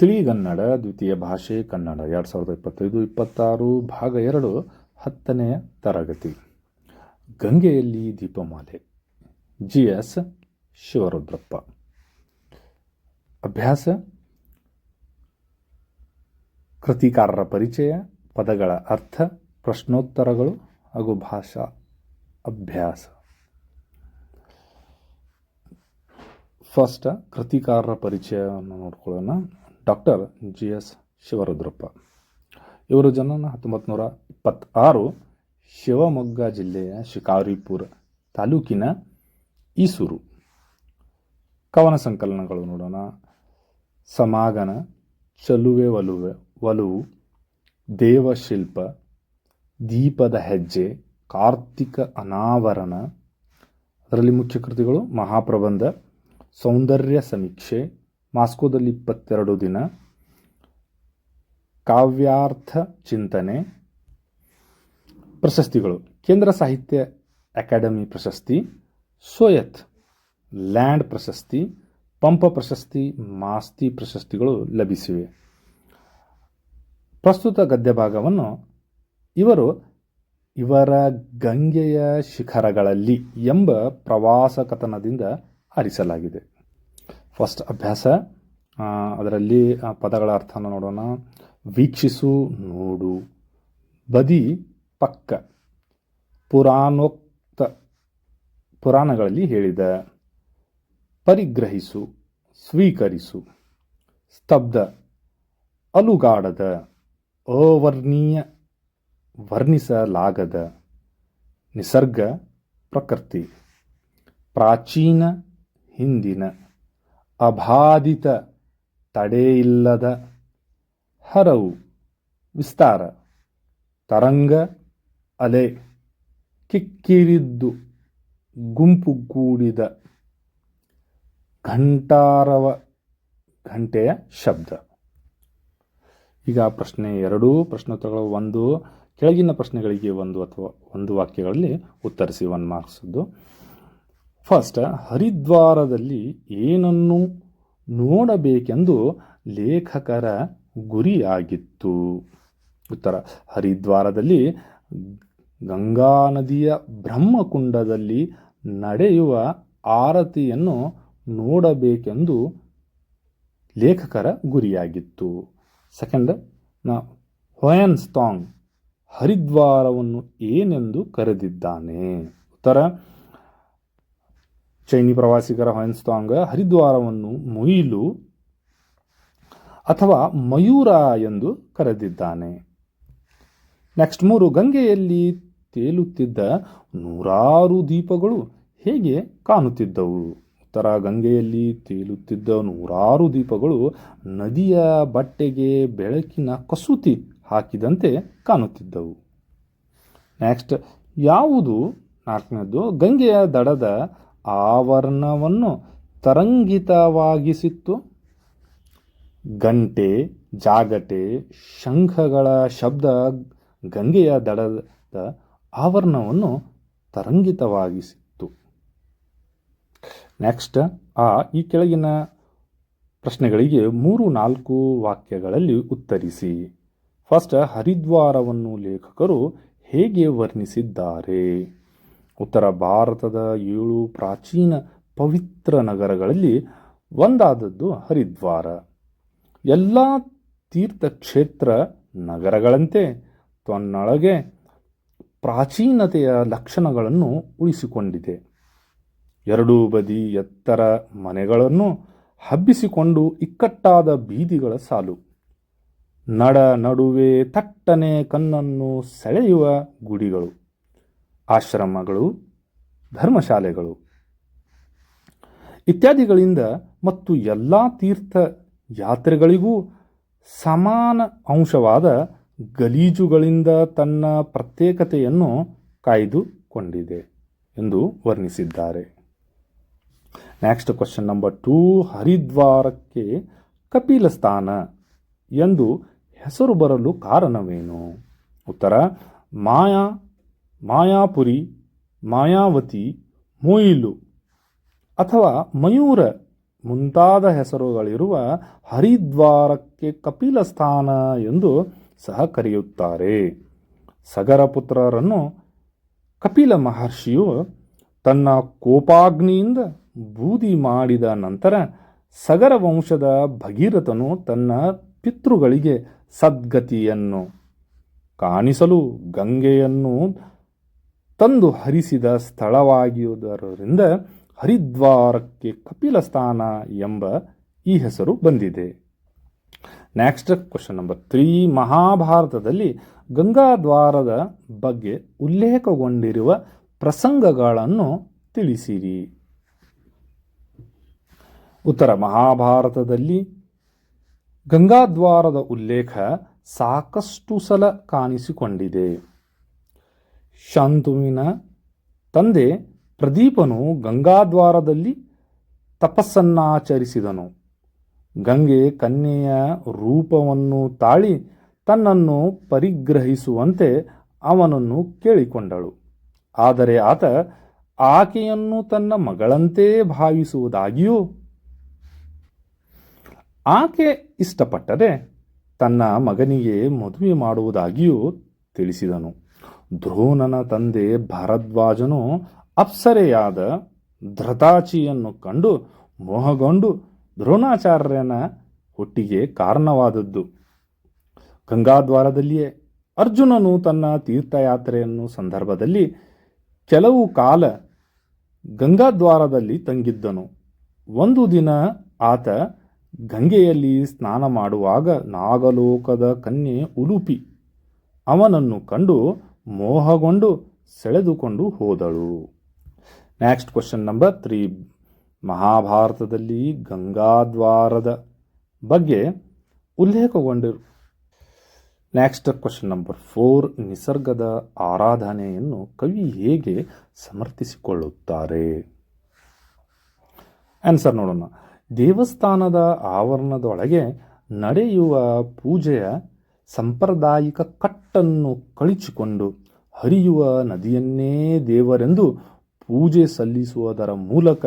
ತಿಳಿಗನ್ನಡ ದ್ವಿತೀಯ ಭಾಷೆ ಕನ್ನಡ 2025-26 ಭಾಗ 2 10ನೇ ತರಗತಿ. ಗಂಗೆಯಲ್ಲಿ ದೀಪಮಾಲೆ. GS ಶಿವರುದ್ರಪ್ಪ. ಅಭ್ಯಾಸ: ಕೃತಿಕಾರರ ಪರಿಚಯ, ಪದಗಳ ಅರ್ಥ, ಪ್ರಶ್ನೋತ್ತರಗಳು ಹಾಗೂ ಭಾಷಾ ಅಭ್ಯಾಸ. ಫಸ್ಟ್ ಕೃತಿಕಾರರ ಪರಿಚಯವನ್ನು ನೋಡ್ಕೊಳ್ಳೋಣ. Doctor GS Shivarudrappa. ಇವರು ಜನನ 1926, ಶಿವಮೊಗ್ಗ ಜಿಲ್ಲೆಯ ಶಿಕಾರಿಪುರ ತಾಲೂಕಿನ ಈಸೂರು. ಕವನ ಸಂಕಲನಗಳು ನೋಡೋಣ. ಸಮಾಗಮ, ಚಲುವೆ ಒಲವು, ದೇವಶಿಲ್ಪ, ದೀಪದ ಹೆಜ್ಜೆ, ಕಾರ್ತಿಕ ಅನಾವರಣ. ಅದರಲ್ಲಿ ಮುಖ್ಯ ಕೃತಿಗಳು ಮಹಾಪ್ರಬಂಧ, ಸೌಂದರ್ಯ ಸಮೀಕ್ಷೆ, ಮಾಸ್ಕೋದಲ್ಲಿ 22 ದಿನ, ಕಾವ್ಯಾರ್ಥ ಚಿಂತನೆ. ಪ್ರಶಸ್ತಿಗಳು: ಕೇಂದ್ರ ಸಾಹಿತ್ಯ ಅಕಾಡೆಮಿ ಪ್ರಶಸ್ತಿ, ಸೋಯತ್ ಲ್ಯಾಂಡ್ ಪ್ರಶಸ್ತಿ, ಪಂಪ ಪ್ರಶಸ್ತಿ, ಮಾಸ್ತಿ ಪ್ರಶಸ್ತಿಗಳು ಲಭಿಸಿವೆ. ಪ್ರಸ್ತುತ ಗದ್ಯ ಭಾಗವನ್ನು ಇವರ ಗಂಗೆಯ ಶಿಖರಗಳಲ್ಲಿ ಎಂಬ ಪ್ರವಾಸ ಕಥನದಿಂದ ಆರಿಸಲಾಗಿದೆ. ಫಸ್ಟ್ ಅಭ್ಯಾಸ, ಅದರಲ್ಲಿ ಪದಗಳ ಅರ್ಥನ ನೋಡೋಣ. ವೀಕ್ಷಿಸು, ನೋಡು, ಬದಿ, ಪಕ್ಕ, ಪುರಾಣಗಳಲ್ಲಿ ಹೇಳಿದ, ಪರಿಗ್ರಹಿಸು, ಸ್ವೀಕರಿಸು, ಸ್ತಬ್ಧ, ಅಲುಗಾಡದ, ಅವರ್ಣೀಯ, ವರ್ಣಿಸಲಾಗದ, ನಿಸರ್ಗ, ಪ್ರಕೃತಿ, ಪ್ರಾಚೀನ, ಹಿಂದಿನ, ಅಬಾಧಿತ, ತಡೆಯಿಲ್ಲದ, ಹರವು, ವಿಸ್ತಾರ, ತರಂಗ, ಅಲೆ, ಕಿಕ್ಕಿರಿದ್ದು, ಗುಂಪುಗೂಡಿದ, ಘಂಟಾರವ, ಘಂಟೆಯ ಶಬ್ದ. ಈಗ ಪ್ರಶ್ನೆ 2, ಪ್ರಶ್ನೋತ್ತರಗಳು 1. ಕೆಳಗಿನ ಪ್ರಶ್ನೆಗಳಿಗೆ 1 ಅಥವಾ 1 ವಾಕ್ಯಗಳಲ್ಲಿ ಉತ್ತರಿಸಿ. 1 ಮಾರ್ಕ್ಸ್ದು. ಫಸ್ಟ್, ಹರಿದ್ವಾರದಲ್ಲಿ ಏನನ್ನು ನೋಡಬೇಕೆಂದು ಲೇಖಕರ ಗುರಿಯಾಗಿತ್ತು? ಉತ್ತರ: ಹರಿದ್ವಾರದಲ್ಲಿ ಗಂಗಾ ನದಿಯ ಬ್ರಹ್ಮಕುಂಡದಲ್ಲಿ ನಡೆಯುವ ಆರತಿಯನ್ನು ನೋಡಬೇಕೆಂದು ಲೇಖಕರ ಗುರಿಯಾಗಿತ್ತು. ಸೆಕೆಂಡ್, ಹೊಯೆನ್ಸಾಂಗ್ ಹರಿದ್ವಾರವನ್ನು ಏನೆಂದು ಕರೆದಿದ್ದಾನೆ? ಉತ್ತರ: ಚೈನಿ ಪ್ರವಾಸಿಗರ ಹೊಯೆನ್ಸಾಂಗ್ ಹರಿದ್ವಾರವನ್ನು ಮೊಯಿಲು ಅಥವಾ ಮಯೂರ ಎಂದು ಕರೆದಿದ್ದಾನೆ. ನೆಕ್ಸ್ಟ್ 3, ಗಂಗೆಯಲ್ಲಿ ತೇಲುತ್ತಿದ್ದ 100 ದೀಪಗಳು ಹೇಗೆ ಕಾಣುತ್ತಿದ್ದವು? ಉತ್ತರ: ಗಂಗೆಯಲ್ಲಿ ತೇಲುತ್ತಿದ್ದ 100 ದೀಪಗಳು ನದಿಯ ಬಟ್ಟೆಗೆ ಬೆಳಕಿನ ಕಸೂತಿ ಹಾಕಿದಂತೆ ಕಾಣುತ್ತಿದ್ದವು. ನೆಕ್ಸ್ಟ್, ಯಾವುದು 4ನೇದು ಗಂಗೆಯ ದಡದ ಆವರಣವನ್ನು ತರಂಗಿತವಾಗಿಸಿತ್ತು? ಗಂಟೆ, ಜಾಗಟೆ, ಶಂಖಗಳ ಶಬ್ದ ಗಂಗೆಯ ದಡದ ಆವರಣವನ್ನು ತರಂಗಿತವಾಗಿಸಿತ್ತು. ನೆಕ್ಸ್ಟ್, ಈ ಕೆಳಗಿನ ಪ್ರಶ್ನೆಗಳಿಗೆ 3-4 ವಾಕ್ಯಗಳಲ್ಲಿ ಉತ್ತರಿಸಿ. ಫಸ್ಟ್, ಹರಿದ್ವಾರವನ್ನು ಲೇಖಕರು ಹೇಗೆ ವರ್ಣಿಸಿದ್ದಾರೆ? ಉತ್ತರ: ಭಾರತದ 7 ಪ್ರಾಚೀನ ಪವಿತ್ರ ನಗರಗಳಲ್ಲಿ ಒಂದಾದದ್ದು ಹರಿದ್ವಾರ. ಎಲ್ಲ ತೀರ್ಥಕ್ಷೇತ್ರ ನಗರಗಳಂತೆ ತನ್ನೊಳಗೆ ಪ್ರಾಚೀನತೆಯ ಲಕ್ಷಣಗಳನ್ನು ಉಳಿಸಿಕೊಂಡಿದೆ. 2 ಬದಿ ಎತ್ತರ ಮನೆಗಳನ್ನು ಹಬ್ಬಿಸಿಕೊಂಡು ಇಕ್ಕಟ್ಟಾದ ಬೀದಿಗಳ ಸಾಲು, ನಡುವೆ ತಟ್ಟನೆ ಕಣ್ಣನ್ನು ಸೆಳೆಯುವ ಗುಡಿಗಳು, ಆಶ್ರಮಗಳು, ಧರ್ಮಶಾಲೆಗಳು ಇತ್ಯಾದಿಗಳಿಂದ ಮತ್ತು ಎಲ್ಲ ತೀರ್ಥ ಯಾತ್ರೆಗಳಿಗೂ ಸಮಾನ ಅಂಶವಾದ ಗಲೀಜುಗಳಿಂದ ತನ್ನ ಪ್ರತ್ಯೇಕತೆಯನ್ನು ಕಾಯ್ದುಕೊಂಡಿದೆ ಎಂದು ವರ್ಣಿಸಿದ್ದಾರೆ. ನೆಕ್ಸ್ಟ್ ಕ್ವಶನ್ ನಂಬರ್ 2, ಹರಿದ್ವಾರಕ್ಕೆ ಕಪಿಲಸ್ಥಾನ ಎಂದು ಹೆಸರು ಬರಲು ಕಾರಣವೇನು? ಉತ್ತರ: ಮಾಯಾಪುರಿ, ಮಾಯಾವತಿ, ಮೊಯಿಲು ಅಥವಾ ಮಯೂರ ಮುಂತಾದ ಹೆಸರುಗಳಿರುವ ಹರಿದ್ವಾರಕ್ಕೆ ಕಪಿಲ ಸ್ಥಾನ ಎಂದು ಸಹ ಕರೆಯುತ್ತಾರೆ. ಸಗರ ಪುತ್ರರನ್ನು ಕಪಿಲ ಮಹರ್ಷಿಯು ತನ್ನ ಕೋಪಾಗ್ನಿಯಿಂದ ಬೂದಿ ಮಾಡಿದ ನಂತರ ಸಗರ ವಂಶದ ಭಗೀರಥನು ತನ್ನ ಪಿತೃಗಳಿಗೆ ಸದ್ಗತಿಯನ್ನು ಕಾಣಿಸಲು ಗಂಗೆಯನ್ನು ತಂದು ಹರಿಸಿದ ಸ್ಥಳವಾಗಿರುವುದರಿಂದ ಹರಿದ್ವಾರಕ್ಕೆ ಕಪಿಲ ಸ್ಥಾನ ಎಂಬ ಈ ಹೆಸರು ಬಂದಿದೆ. Next question number 3. ಮಹಾಭಾರತದಲ್ಲಿ ಗಂಗಾದ್ವಾರದ ಬಗ್ಗೆ ಉಲ್ಲೇಖಗೊಂಡಿರುವ ಪ್ರಸಂಗಗಳನ್ನು ತಿಳಿಸಿರಿ. ಉತ್ತರ: ಮಹಾಭಾರತದಲ್ಲಿ ಗಂಗಾದ್ವಾರದ ಉಲ್ಲೇಖ ಸಾಕಷ್ಟು ಸಲ ಕಾಣಿಸಿಕೊಂಡಿದೆ. ಶಾಂತನುವಿನ ತಂದೆ ಪ್ರದೀಪನು ಗಂಗಾದ್ವಾರದಲ್ಲಿ ತಪಸ್ಸನ್ನಾಚರಿಸಿದನು. ಗಂಗೆ ಕನ್ಯೆಯ ರೂಪವನ್ನು ತಾಳಿ ತನ್ನನ್ನು ಪರಿಗ್ರಹಿಸುವಂತೆ ಅವನನ್ನು ಕೇಳಿಕೊಂಡಳು. ಆದರೆ ಆತ ಆಕೆಯನ್ನು ತನ್ನ ಮಗಳಂತೆ ಭಾವಿಸುವುದಾಗಿಯೂ ಆಕೆ ಇಷ್ಟಪಟ್ಟರೆ ತನ್ನ ಮಗನಿಗೆ ಮದುವೆ ಮಾಡುವುದಾಗಿಯೂ ತಿಳಿಸಿದನು. ದ್ರೋಣನ ತಂದೆ ಭರದ್ವಾಜನು ಅಪ್ಸರೆಯಾದ ಧೃತಾಚಿಯನ್ನು ಕಂಡು ಮೋಹಗೊಂಡು ದ್ರೋಣಾಚಾರ್ಯನ ಹುಟ್ಟಿಗೆ ಕಾರಣವಾದದ್ದು ಗಂಗಾದ್ವಾರದಲ್ಲಿಯೇ. ಅರ್ಜುನನು ತನ್ನ ತೀರ್ಥಯಾತ್ರೆಯನ್ನು ಸಂದರ್ಭದಲ್ಲಿ ಕೆಲವು ಕಾಲ ಗಂಗಾದ್ವಾರದಲ್ಲಿ ತಂಗಿದ್ದನು. ಒಂದು ದಿನ ಆತ ಗಂಗೆಯಲ್ಲಿ ಸ್ನಾನ ಮಾಡುವಾಗ ನಾಗಲೋಕದ ಕನ್ಯೆ ಉಲುಪಿ ಅವನನ್ನು ಕಂಡು ಮೋಹಗೊಂಡು ಸೆಳೆದುಕೊಂಡು ಹೋದಳು. Next question number 3. ಮಹಾಭಾರತದಲ್ಲಿ ಗಂಗಾದ್ವಾರದ ಬಗ್ಗೆ ಉಲ್ಲೇಖಗೊಂಡಿರು. Next question number 4. ನಿಸರ್ಗದ ಆರಾಧನೆಯನ್ನು ಕವಿ ಹೇಗೆ ಸಮರ್ಥಿಸಿಕೊಳ್ಳುತ್ತಾರೆ? ಆನ್ಸರ್ ನೋಡೋಣ. ದೇವಸ್ಥಾನದ ಆವರಣದೊಳಗೆ ನಡೆಯುವ ಪೂಜೆಯ ಸಾಂಪ್ರದಾಯಿಕ ಕಟ್ಟನ್ನು ಕಳಚಿಕೊಂಡು ಹರಿಯುವ ನದಿಯನ್ನೇ ದೇವರೆಂದು ಪೂಜೆ ಸಲ್ಲಿಸುವುದರ ಮೂಲಕ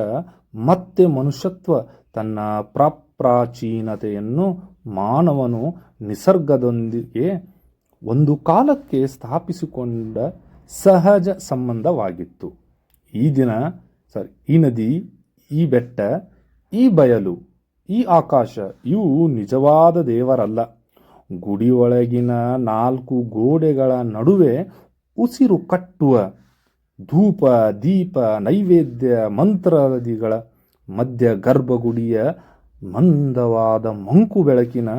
ಮತ್ತೆ ಮನುಷ್ಯತ್ವ ತನ್ನ ಪ್ರಾಚೀನತೆಯನ್ನು ಮಾನವನು ನಿಸರ್ಗದೊಂದಿಗೆ ಒಂದು ಕಾಲಕ್ಕೆ ಸ್ಥಾಪಿಸಿಕೊಂಡ ಸಹಜ ಸಂಬಂಧವಾಗಿತ್ತು. ಈ ನದಿ, ಈ ಬೆಟ್ಟ, ಈ ಬಯಲು, ಈ ಆಕಾಶ ಇವು ನಿಜವಾದ ದೇವರಲ್ಲ. ಗುಡಿಯೊಳಗಿನ 4 ಗೋಡೆಗಳ ನಡುವೆ ಉಸಿರು ಕಟ್ಟುವ ಧೂಪ, ದೀಪ, ನೈವೇದ್ಯ, ಮಂತ್ರಾದಿಗಳ ಮಧ್ಯ ಗರ್ಭಗುಡಿಯ ಮಂದವಾದ ಮಂಕು ಬೆಳಕಿನ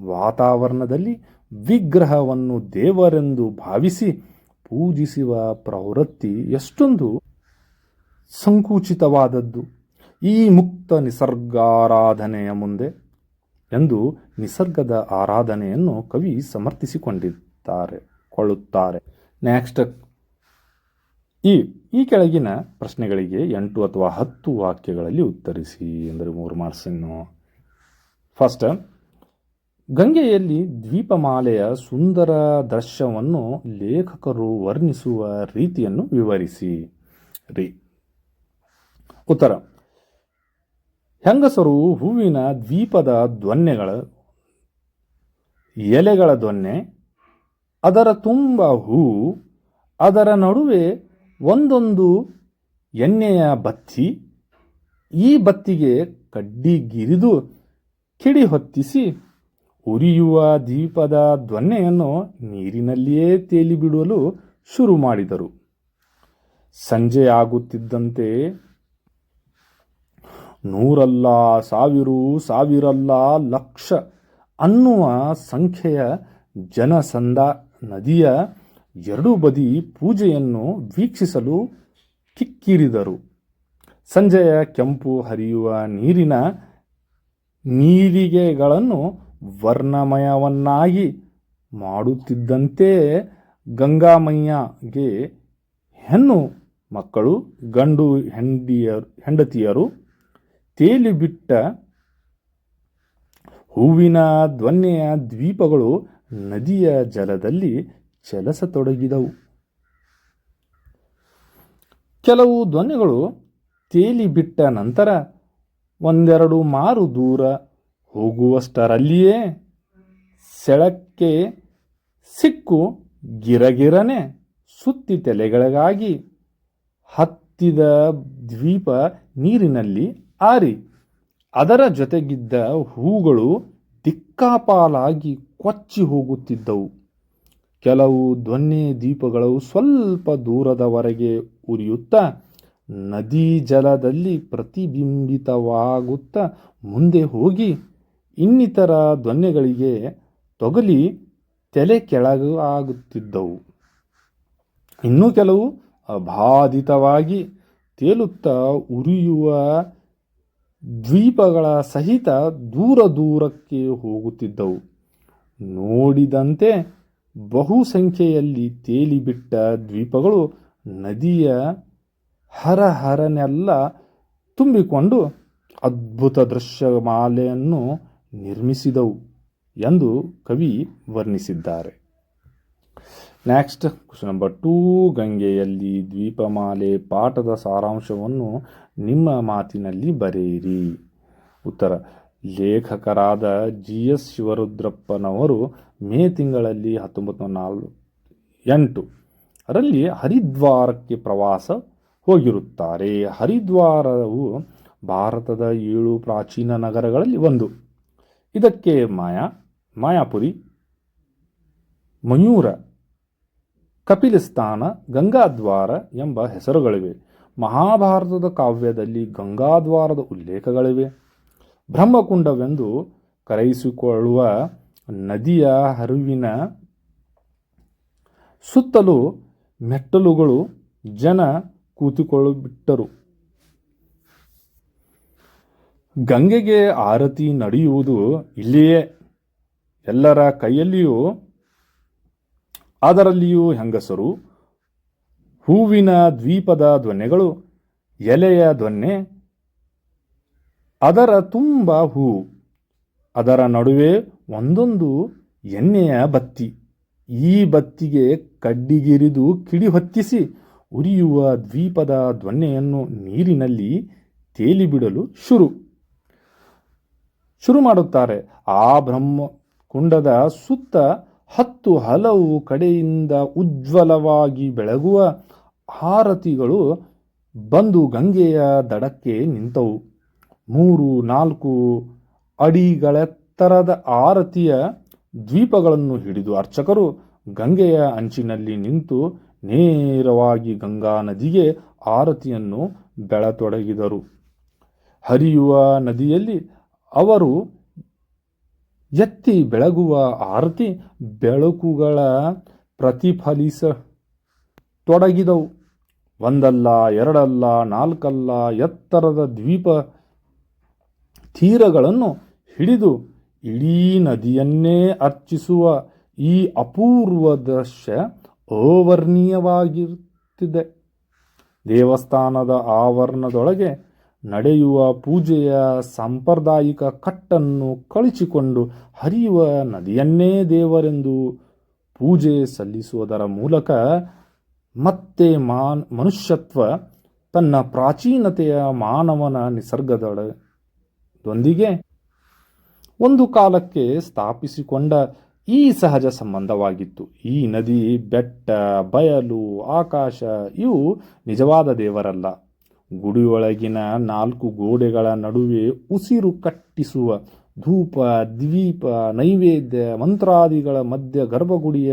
ವಾತಾವರಣದಲ್ಲಿ ವಿಗ್ರಹವನ್ನು ದೇವರೆಂದು ಭಾವಿಸಿ ಪೂಜಿಸುವ ಪ್ರವೃತ್ತಿ ಎಷ್ಟೊಂದು ಸಂಕುಚಿತವಾದದ್ದು ಈ ಮುಕ್ತ ನಿಸರ್ಗಾರಾಧನೆಯ ಮುಂದೆ ಎಂದು ನಿಸರ್ಗದ ಆರಾಧನೆಯನ್ನು ಕವಿ ಸಮರ್ಥಿಸಿಕೊಳ್ಳುತ್ತಾರೆ. ನೆಕ್ಸ್ಟ್, ಈ ಕೆಳಗಿನ ಪ್ರಶ್ನೆಗಳಿಗೆ 8 ಅಥವಾ 10 ವಾಕ್ಯಗಳಲ್ಲಿ ಉತ್ತರಿಸಿ ಅಂದರೆ 3 ಮಾರ್ಕ್ಸನ್ನು. ಫಸ್ಟ್, ಗಂಗೆಯಲ್ಲಿ ದ್ವೀಪಮಾಲೆಯ ಸುಂದರ ದೃಶ್ಯವನ್ನು ಲೇಖಕರು ವರ್ಣಿಸುವ ರೀತಿಯನ್ನು ವಿವರಿಸಿ. ಉತ್ತರ: ಹೆಂಗಸರು ಹೂವಿನ ದ್ವೀಪದ ದೊನ್ನೆಗಳ ಎಲೆಗಳ ದೊನ್ನೆ, ಅದರ ತುಂಬ ಹೂ, ಅದರ ನಡುವೆ ಒಂದೊಂದು ಎಣ್ಣೆಯ ಬತ್ತಿ, ಈ ಬತ್ತಿಗೆ ಕಡ್ಡಿಗಿರಿದು ಕಿಡಿ ಹೊತ್ತಿಸಿ ಉರಿಯುವ ದೀಪದ ದೊನ್ನೆಯನ್ನು ನೀರಿನಲ್ಲಿಯೇ ತೇಲಿಬಿಡಲು ಶುರು ಮಾಡಿದರು. ಸಂಜೆಯಾಗುತ್ತಿದ್ದಂತೆ ನೂರಲ್ಲ, ಸಾವಿರಲ್ಲ, ಲಕ್ಷ ಅನ್ನುವ ಸಂಖ್ಯೆಯ ಜನಸಂದ ನದಿಯ 2 ಬದಿ ಪೂಜೆಯನ್ನು ವೀಕ್ಷಿಸಲು ಕಿಕ್ಕಿರಿದರು. ಸಂಜೆಯ ಕೆಂಪು ಹರಿಯುವ ನೀರಿನ ನೀರಿಗೆಗಳನ್ನು ವರ್ಣಮಯವನ್ನಾಗಿ ಮಾಡುತ್ತಿದ್ದಂತೆ ಗಂಗಾಮಯ್ಯಗೆ ಹೆಣ್ಣು ಮಕ್ಕಳು, ಗಂಡು ಹೆಂಡತಿಯರು ತೇಲಿಬಿಟ್ಟ ಹೂವಿನ ದೊನ್ನೆಯ ದ್ವೀಪಗಳು ನದಿಯ ಜಲದಲ್ಲಿ ಚಲಿಸತೊಡಗಿದವು. ಕೆಲವು ದೊನ್ನೆಗಳು ತೇಲಿಬಿಟ್ಟ ನಂತರ ಒಂದೆರಡು ಮಾರು ದೂರ ಹೋಗುವಷ್ಟರಲ್ಲಿಯೇ ಸೆಳಕ್ಕೆ ಸಿಕ್ಕು ಗಿರಗಿರನೆ ಸುತ್ತಿ ತಲೆಗಳಿಗಾಗಿ ಹತ್ತಿದ ದ್ವೀಪ ನೀರಿನಲ್ಲಿ ಆರಿ ಅದರ ಜೊತೆಗಿದ್ದ ಹೂಗಳು ದಿಕ್ಕಾಪಾಲಾಗಿ ಕೊಚ್ಚಿ ಹೋಗುತ್ತಿದ್ದವು. ಕೆಲವು ದೊನ್ನೆ ದೀಪಗಳು ಸ್ವಲ್ಪ ದೂರದವರೆಗೆ ಉರಿಯುತ್ತಾ ನದಿ ಜಲದಲ್ಲಿ ಪ್ರತಿಬಿಂಬಿತವಾಗುತ್ತಾ ಮುಂದೆ ಹೋಗಿ ಇನ್ನಿತರ ದೊನ್ನೆಗಳಿಗೆ ತೊಗಲಿ ತಲೆ ಕೆಳಗಾಗುತ್ತಿದ್ದವು. ಇನ್ನೂ ಕೆಲವು ಅಬಾಧಿತವಾಗಿ ತೇಲುತ್ತಾ ಉರಿಯುವ ದ್ವೀಪಗಳ ಸಹಿತ ದೂರ ದೂರಕ್ಕೆ ಹೋಗುತ್ತಿದ್ದವು. ನೋಡಿದಂತೆ ಬಹುಸಂಖ್ಯೆಯಲ್ಲಿ ತೇಲಿಬಿಟ್ಟ ದ್ವೀಪಗಳು ನದಿಯ ಹರಹರನೆಲ್ಲ ತುಂಬಿಕೊಂಡು ಅದ್ಭುತ ದೃಶ್ಯಮಾಲೆಯನ್ನು ನಿರ್ಮಿಸಿದವು ಎಂದು ಕವಿ ವರ್ಣಿಸಿದ್ದಾರೆ. Next question number 2. ಗಂಗೆಯಲ್ಲಿ ದ್ವೀಪಮಾಲೆ ಪಾಠದ ಸಾರಾಂಶವನ್ನು ನಿಮ್ಮ ಮಾತಿನಲ್ಲಿ ಬರೆಯಿರಿ. ಉತ್ತರ: ಲೇಖಕರಾದ GS ಶಿವರುದ್ರಪ್ಪನವರು ಮೇ ತಿಂಗಳಲ್ಲಿ 1948 ರಲ್ಲಿ ಹರಿದ್ವಾರಕ್ಕೆ ಪ್ರವಾಸ ಹೋಗಿರುತ್ತಾರೆ. ಹರಿದ್ವಾರವು ಭಾರತದ 7 ಪ್ರಾಚೀನ ನಗರಗಳಲ್ಲಿ ಒಂದು. ಇದಕ್ಕೆ ಮಾಯಾಪುರಿ, ಮಯೂರ, ಕಪಿಲಸ್ಥಾನ, ಗಂಗಾದ್ವಾರ ಎಂಬ ಹೆಸರುಗಳಿವೆ. ಮಹಾಭಾರತದ ಕಾವ್ಯದಲ್ಲಿ ಗಂಗಾದ್ವಾರದ ಉಲ್ಲೇಖಗಳಿವೆ. ಬ್ರಹ್ಮಕುಂಡವೆಂದು ಕರೆಯಿಸಿಕೊಳ್ಳುವ ನದಿಯ ಹರಿವಿನ ಸುತ್ತಲೂ ಮೆಟ್ಟಲುಗಳು ಜನ ಕೂತುಕೊಳ್ಳುಬಿಟ್ಟರು. ಗಂಗೆಗೆ ಆರತಿ ನಡೆಯುವುದು ಇಲ್ಲಿಯೇ. ಎಲ್ಲರ ಕೈಯಲ್ಲಿಯೂ ಅದರಲ್ಲಿಯೂ ಹೆಂಗಸರು. ಹೂವಿನ ದ್ವೀಪದ ದೊನ್ನೆಗಳು, ಎಲೆಯ ದೊನ್ನೆ, ಅದರ ತುಂಬ ಹೂ, ಅದರ ನಡುವೆ ಒಂದೊಂದು ಎಣ್ಣೆಯ ಬತ್ತಿ. ಈ ಬತ್ತಿಗೆ ಕಡ್ಡಿಗಿರಿದು ಕಿಡಿ ಹೊತ್ತಿಸಿ ಉರಿಯುವ ದ್ವೀಪದ ದೊನ್ನೆಯನ್ನು ನೀರಿನಲ್ಲಿ ತೇಲಿಬಿಡಲು ಶುರು ಮಾಡುತ್ತಾರೆ. ಆ ಬ್ರಹ್ಮಕುಂಡದ ಸುತ್ತ 10 ಹಲವು ಕಡೆಯಿಂದ ಉಜ್ವಲವಾಗಿ ಬೆಳಗುವ ಆರತಿಗಳು ಬಂದು ಗಂಗೆಯ ದಡಕ್ಕೆ ನಿಂತವು. 3-4 ಅಡಿಗಳೆತ್ತರದ ಆರತಿಯ ದ್ವೀಪಗಳನ್ನು ಹಿಡಿದು ಅರ್ಚಕರು ಗಂಗೆಯ ಅಂಚಿನಲ್ಲಿ ನಿಂತು ನೇರವಾಗಿ ಗಂಗಾ ನದಿಗೆ ಆರತಿಯನ್ನು ಬೆಳತೊಡಗಿದರು. ಹರಿಯುವ ನದಿಯಲ್ಲಿ ಅವರು ಎತ್ತಿ ಬೆಳಗುವ ಆರತಿ ಬೆಳಕುಗಳ ಪ್ರತಿಫಲಿಸತೊಡಗಿದವು. ಒಂದಲ್ಲ, ಎರಡಲ್ಲ, 4 ಅಲ್ಲ, ಎತ್ತರದ ದ್ವೀಪ ತೀರಗಳನ್ನು ಹಿಡಿದು ಇಡೀ ನದಿಯನ್ನೇ ಅರ್ಚಿಸುವ ಈ ಅಪೂರ್ವ ದೃಶ್ಯ ಅವರ್ಣೀಯವಾಗಿರುತ್ತಿದೆ. ದೇವಸ್ಥಾನದ ಆವರಣದೊಳಗೆ ನಡೆಯುವ ಪೂಜೆಯ ಸಾಂಪ್ರದಾಯಿಕ ಕಟ್ಟನ್ನು ಕಳಚಿಕೊಂಡು ಹರಿಯುವ ನದಿಯನ್ನೇ ದೇವರೆಂದು ಪೂಜೆ ಸಲ್ಲಿಸುವುದರ ಮೂಲಕ ಮತ್ತೆ ಮನುಷ್ಯತ್ವ ತನ್ನ ಪ್ರಾಚೀನತೆಯ ಮಾನವನ ನಿಸರ್ಗದೊಂದಿಗೆ ಒಂದು ಕಾಲಕ್ಕೆ ಸ್ಥಾಪಿಸಿಕೊಂಡ ಈ ಸಹಜ ಸಂಬಂಧವಾಗಿತ್ತು. ಈ ನದಿ, ಬೆಟ್ಟ, ಬಯಲು, ಆಕಾಶ ಇವು ನಿಜವಾದ ದೇವರಲ್ಲ. ಗುಡಿಯೊಳಗಿನ 4 ಗೋಡೆಗಳ ನಡುವೆ ಉಸಿರು ಕಟ್ಟಿಸುವ ಧೂಪ, ದ್ವೀಪ, ನೈವೇದ್ಯ, ಮಂತ್ರಾದಿಗಳ ಮಧ್ಯ ಗರ್ಭಗುಡಿಯ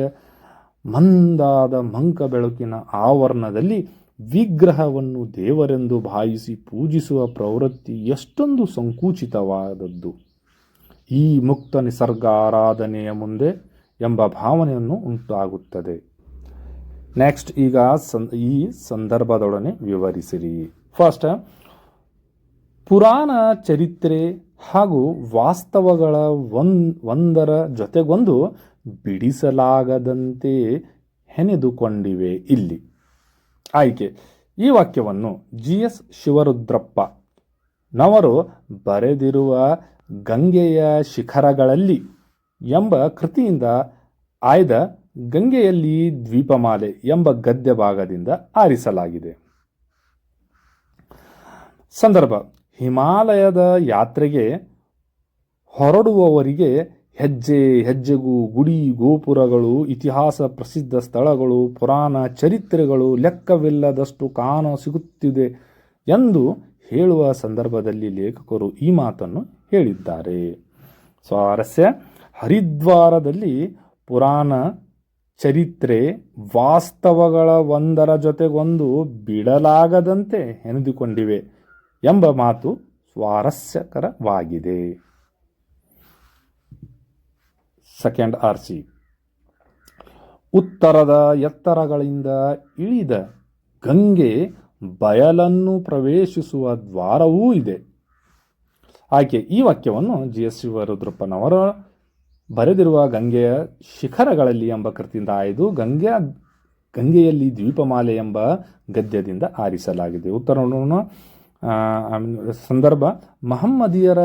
ಮಂದಾದ ಮಂಕ ಬೆಳಕಿನ ಆವರಣದಲ್ಲಿ ವಿಗ್ರಹವನ್ನು ದೇವರೆಂದು ಭಾವಿಸಿ ಪೂಜಿಸುವ ಪ್ರವೃತ್ತಿ ಎಷ್ಟೊಂದು ಸಂಕುಚಿತವಾದದ್ದು. ಈ ಮುಕ್ತ ನಿಸರ್ಗ ಆರಾಧನೆಯ ಮುಂದೆ ಎಂಬ ಭಾವನೆಯನ್ನು ಉಂಟಾಗುತ್ತದೆ. ನೆಕ್ಸ್ಟ್, ಈಗ ಈ ಸಂದರ್ಭದೊಡನೆ ವಿವರಿಸಿರಿ. ಫಸ್ಟ್, ಪುರಾಣ ಚರಿತ್ರೆ ಹಾಗೂ ವಾಸ್ತವಗಳ ಒಂದರ ಜೊತೆಗೊಂದು ಬಿಡಿಸಲಾಗದಂತೆ ಹೆಣೆದುಕೊಂಡಿವೆ ಇಲ್ಲಿ. ಆಯ್ಕೆ: ಈ ವಾಕ್ಯವನ್ನು GS ಶಿವರುದ್ರಪ್ಪ ನವರು ಬರೆದಿರುವ ಗಂಗೆಯ ಶಿಖರಗಳಲ್ಲಿ ಎಂಬ ಕೃತಿಯಿಂದ ಆಯ್ದ ಗಂಗೆಯಲ್ಲಿ ದ್ವೀಪಮಾಲೆ ಎಂಬ ಗದ್ಯ ಭಾಗದಿಂದ ಆರಿಸಲಾಗಿದೆ. ಸಂದರ್ಭ: ಹಿಮಾಲಯದ ಯಾತ್ರೆಗೆ ಹೊರಡುವವರಿಗೆ ಹೆಜ್ಜೆ ಹೆಜ್ಜೆಗೂ ಗುಡಿ ಗೋಪುರಗಳು, ಇತಿಹಾಸ ಪ್ರಸಿದ್ಧ ಸ್ಥಳಗಳು, ಪುರಾಣ ಚರಿತ್ರೆಗಳು ಲೆಕ್ಕವಿಲ್ಲದಷ್ಟು ಕಾಣ ಸಿಗುತ್ತಿದೆ ಎಂದು ಹೇಳುವ ಸಂದರ್ಭದಲ್ಲಿ ಲೇಖಕರು ಈ ಮಾತನ್ನು ಹೇಳಿದ್ದಾರೆ. ಸ್ವಾರಸ್ಯ: ಹರಿದ್ವಾರದಲ್ಲಿ ಪುರಾಣ ಚರಿತ್ರೆ ವಾಸ್ತವಗಳ ಒಂದರ ಜೊತೆಗೊಂದು ಬಿಡಲಾಗದಂತೆ ಹೆಣೆದುಕೊಂಡಿವೆ ಎಂಬ ಮಾತು ಸ್ವಾರಸ್ಯಕರವಾಗಿದೆ. ಸೆಕೆಂಡ್ RC: ಉತ್ತರದ ಎತ್ತರಗಳಿಂದ ಇಳಿದ ಗಂಗೆ ಬಯಲನ್ನು ಪ್ರವೇಶಿಸುವ ದ್ವಾರವೂ ಇದೆ. ಆಕೆ ಈ ವಾಕ್ಯವನ್ನು GS ಶಿವರುದ್ರಪ್ಪನವರು ಬರೆದಿರುವ ಗಂಗೆಯ ಶಿಖರಗಳಲ್ಲಿ ಎಂಬ ಕೃತಿಯಿಂದ ಆಯ್ದು ಗಂಗೆಯಲ್ಲಿ ದ್ವೀಪಮಾಲೆ ಎಂಬ ಗದ್ಯದಿಂದ ಆರಿಸಲಾಗಿದೆ. ಉತ್ತರವನ್ನು ಸಂದರ್ಭ: ಮಹಮ್ಮದೀಯರ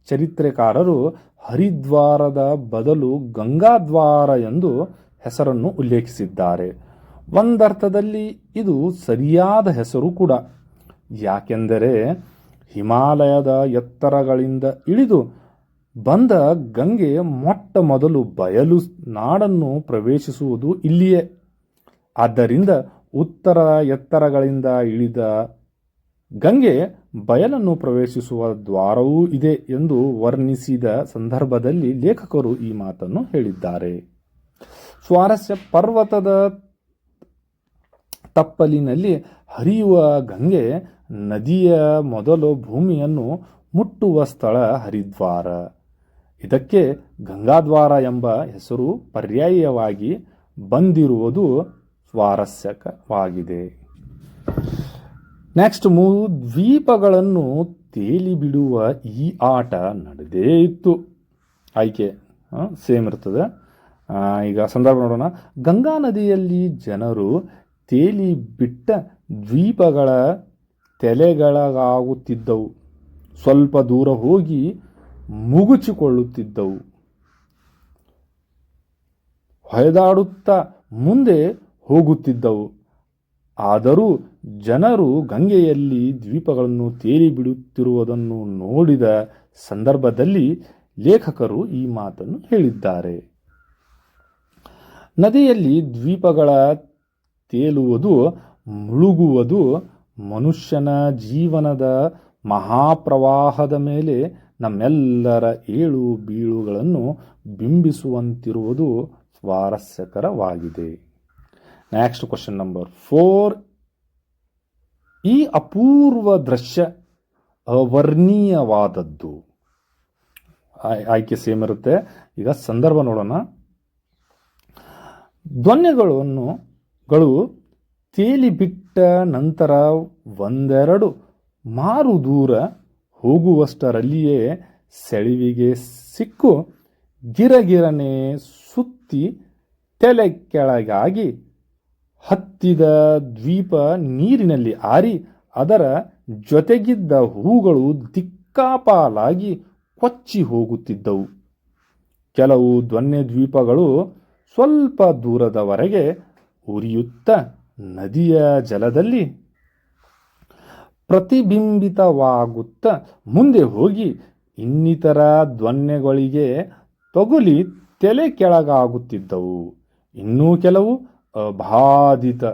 ಚರಿತ್ರೆಕಾರರು ಹರಿದ್ವಾರದ ಬದಲು ಗಂಗಾದ್ವಾರ ಎಂದು ಹೆಸರನ್ನು ಉಲ್ಲೇಖಿಸಿದ್ದಾರೆ. ಒಂದರ್ಥದಲ್ಲಿ ಇದು ಸರಿಯಾದ ಹೆಸರು ಕೂಡ. ಯಾಕೆಂದರೆ ಹಿಮಾಲಯದ ಎತ್ತರಗಳಿಂದ ಇಳಿದು ಬಂದ ಗಂಗೆ ಮೊಟ್ಟ ಮೊದಲು ಬಯಲು ನಾಡನ್ನು ಪ್ರವೇಶಿಸುವುದು ಇಲ್ಲಿಯೇ. ಆದ್ದರಿಂದ ಉತ್ತರ ಎತ್ತರಗಳಿಂದ ಇಳಿದ ಗಂಗೆ ಬಯಲನ್ನು ಪ್ರವೇಶಿಸುವ ದ್ವಾರವೂ ಇದೆ ಎಂದು ವರ್ಣಿಸಿದ ಸಂದರ್ಭದಲ್ಲಿ ಲೇಖಕರು ಈ ಮಾತನ್ನು ಹೇಳಿದ್ದಾರೆ. ಸ್ವಾರಸ್ಯ: ಪರ್ವತದ ತಪ್ಪಲಿನಲ್ಲಿ ಹರಿಯುವ ಗಂಗೆ ನದಿಯ ಮೊದಲು ಭೂಮಿಯನ್ನು ಮುಟ್ಟುವ ಸ್ಥಳ ಹರಿದ್ವಾರ. ಇದಕ್ಕೆ ಗಂಗಾದ್ವಾರ ಎಂಬ ಹೆಸರು ಪರ್ಯಾಯವಾಗಿ ಬಂದಿರುವುದು ಸ್ವಾರಸ್ಯಕವಾಗಿದೆ. ನೆಕ್ಸ್ಟ್, 3 ದ್ವೀಪಗಳನ್ನು ತೇಲಿ ಬಿಡುವ ಈ ಆಟ ನಡೆದೇ ಇತ್ತು. ಆಯ್ಕೆ ಸೇಮ್ ಇರ್ತದೆ. ಈಗ ಸಂದರ್ಭ ನೋಡೋಣ. ಗಂಗಾ ನದಿಯಲ್ಲಿ ಜನರು ತೇಲಿ ಬಿಟ್ಟ ದ್ವೀಪಗಳ ತೆಲೆಗಳಾಗುತ್ತಿದ್ದವು. ಸ್ವಲ್ಪ ದೂರ ಹೋಗಿ ಮುಗುಚಿಕೊಳ್ಳುತ್ತಿದ್ದವು. ಹೊಯ್ದಾಡುತ್ತಾ ಮುಂದೆ ಹೋಗುತ್ತಿದ್ದವು. ಆದರೂ ಜನರು ಗಂಗೆಯಲ್ಲಿ ದ್ವೀಪಗಳನ್ನು ತೇಲಿ ಬಿಡುತ್ತಿರುವುದನ್ನು ನೋಡಿದ ಸಂದರ್ಭದಲ್ಲಿ ಲೇಖಕರು ಈ ಮಾತನ್ನು ಹೇಳಿದ್ದಾರೆ. ನದಿಯಲ್ಲಿ ದ್ವೀಪಗಳ ತೇಲುವುದು, ಮುಳುಗುವುದು ಮನುಷ್ಯನ ಜೀವನದ ಮಹಾಪ್ರವಾಹದ ಮೇಲೆ ನಮ್ಮೆಲ್ಲರ ಏಳು ಬೀಳುಗಳನ್ನು ಬಿಂಬಿಸುವಂತಿರುವುದು ಸ್ವಾರಸ್ಯಕರವಾಗಿದೆ. Next question number 4. ಈ ಅಪೂರ್ವ ದೃಶ್ಯ ಅವರ್ಣೀಯವಾದದ್ದು. ಆಯ್ಕೆ ಸೇಮ್ ಇರುತ್ತೆ. ಈಗ ಸಂದರ್ಭ ನೋಡೋಣ. ಧ್ವನಿಗಳು ತೇಲಿ ಬಿಟ್ಟ ನಂತರ ಒಂದೆರಡು ಮಾರು ದೂರ ಹೋಗುವಷ್ಟರಲ್ಲಿಯೇ ಸೆಳಿವಿಗೆ ಸಿಕ್ಕು ಗಿರಗಿರನೆ ಸುತ್ತಿ ತಲೆ ಕೆಳಗಾಗಿ ಹತ್ತಿದ ದ್ವೀಪ ನೀರಿನಲ್ಲಿ ಆರಿ ಅದರ ಜೊತೆಗಿದ್ದ ಹೂಗಳು ದಿಕ್ಕಾಪಾಲಾಗಿ ಕೊಚ್ಚಿ ಹೋಗುತ್ತಿದ್ದವು. ಕೆಲವು ಧ್ವನ್ಯ ದ್ವೀಪಗಳು ಸ್ವಲ್ಪ ದೂರದವರೆಗೆ ಉರಿಯುತ್ತ ನದಿಯ ಜಲದಲ್ಲಿ ಪ್ರತಿಬಿಂಬಿತವಾಗುತ್ತ ಮುಂದೆ ಹೋಗಿ ಇನ್ನಿತರ ಧ್ವನ್ಯಗಳಿಗೆ ತಗುಲಿ ತಲೆ ಕೆಳಗಾಗುತ್ತಿದ್ದವು. ಇನ್ನೂ ಕೆಲವು ಅಬಾಧಿತ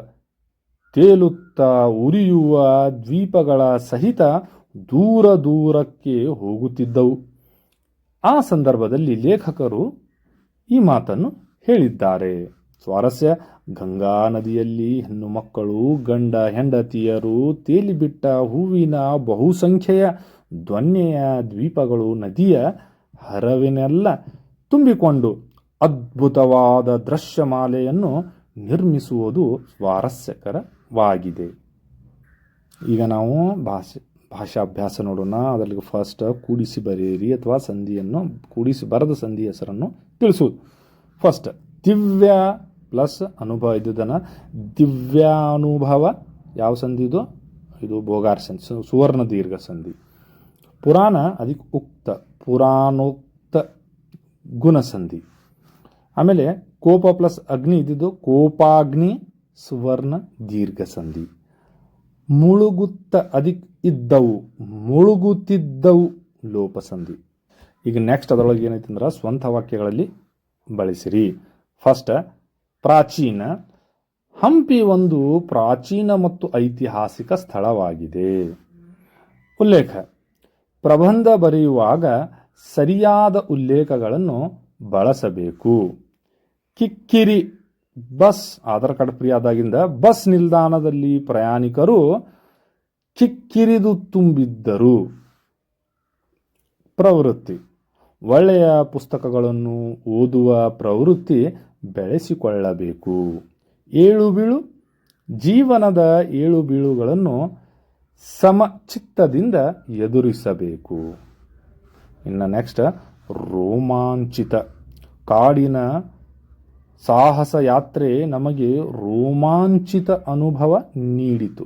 ತೇಲುತ್ತ ಉರಿಯುವ ದ್ವೀಪಗಳ ಸಹಿತ ದೂರ ದೂರಕ್ಕೆ ಹೋಗುತ್ತಿದ್ದವು. ಆ ಸಂದರ್ಭದಲ್ಲಿ ಲೇಖಕರು ಈ ಮಾತನ್ನು ಹೇಳಿದ್ದಾರೆ. ಸ್ವಾರಸ್ಯ: ಗಂಗಾ ನದಿಯಲ್ಲಿ ಹೆಣ್ಣು ಮಕ್ಕಳು, ಗಂಡ ಹೆಂಡತಿಯರು ತೇಲಿಬಿಟ್ಟ ಹೂವಿನ ಬಹುಸಂಖ್ಯೆಯ ಧ್ವನ್ಯೆಯ ದ್ವೀಪಗಳು ನದಿಯ ಹರವಿನೆಲ್ಲ ತುಂಬಿಕೊಂಡು ಅದ್ಭುತವಾದ ದೃಶ್ಯಮಾಲೆಯನ್ನು ನಿರ್ಮಿಸುವುದು ಸ್ವಾರಸ್ಯಕರವಾಗಿದೆ. ಈಗ ನಾವು ಭಾಷಾಭ್ಯಾಸ ನೋಡೋಣ. ಅದರಲ್ಲಿ ಫಸ್ಟ್ ಕೂಡಿಸಿ ಬರೆಯಿರಿ ಅಥವಾ ಸಂಧಿಯನ್ನು ಕೂಡಿಸಿ ಬರೆದ ಸಂಧಿ ಹೆಸರನ್ನು ತಿಳಿಸುವುದು. ಫಸ್ಟ್ ದಿವ್ಯ ಪ್ಲಸ್ ಅನುಭವ ಇದ್ದುದನ್ನು ದಿವ್ಯಾನುಭವ. ಯಾವ ಸಂಧಿ ಇದು? ಇದು ಬೋಗಾರ್ ಸಂಧಿ, ಸುವರ್ಣ ದೀರ್ಘ ಸಂಧಿ. ಪುರಾಣ ಅದಕ್ಕೆ ಉಕ್ತ, ಪುರಾಣೋಕ್ತ ಗುಣಸಂಧಿ. ಆಮೇಲೆ ಕೋಪ ಪ್ಲಸ್ ಅಗ್ನಿ ಇದ್ದಿದ್ದು ಕೋಪಾಗ್ನಿ ಸುವರ್ಣ ದೀರ್ಘ ಸಂಧಿ. ಮುಳುಗುತ್ತ ಅದಕ್ಕೆ ಇದ್ದವು, ಮುಳುಗುತ್ತಿದ್ದವು ಲೋಪಸಂಧಿ. ಈಗ ನೆಕ್ಸ್ಟ್ ಅದರೊಳಗೆ ಏನೈತೆ ಅಂದ್ರೆ ಸ್ವಂತ ವಾಕ್ಯಗಳಲ್ಲಿ ಬಳಸಿರಿ. ಫಸ್ಟ್, ಪ್ರಾಚೀನ. ಹಂಪಿ ಒಂದು ಪ್ರಾಚೀನ ಮತ್ತು ಐತಿಹಾಸಿಕ ಸ್ಥಳವಾಗಿದೆ. ಉಲ್ಲೇಖ: ಪ್ರಬಂಧ ಬರೆಯುವಾಗ ಸರಿಯಾದ ಉಲ್ಲೇಖಗಳನ್ನು ಬಳಸಬೇಕು. ಕಿಕ್ಕಿರಿ. ಬಸ್, ಆಧಾರ್ ಕಾರ್ಡ್ ಫ್ರೀ ಆದಾಗಿಂದ ಬಸ್ ನಿಲ್ದಾಣದಲ್ಲಿ ಪ್ರಯಾಣಿಕರು ಕಿಕ್ಕಿರಿದು ತುಂಬಿದ್ದರು. ಪ್ರವೃತ್ತಿ: ಒಳ್ಳೆಯ ಪುಸ್ತಕಗಳನ್ನು ಓದುವ ಪ್ರವೃತ್ತಿ ಬೆಳೆಸಿಕೊಳ್ಳಬೇಕು. ಏಳುಬೀಳು: ಜೀವನದ ಏಳುಬೀಳುಗಳನ್ನು ಸಮಚಿತ್ತದಿಂದ ಎದುರಿಸಬೇಕು. ಇನ್ನು ನೆಕ್ಸ್ಟ್, ರೋಮಾಂಚಿತ. ಕಾಡಿನ ಸಾಹಸ ಯಾತ್ರೆ ನಮಗೆ ರೋಮಾಂಚಿತ ಅನುಭವ ನೀಡಿತು.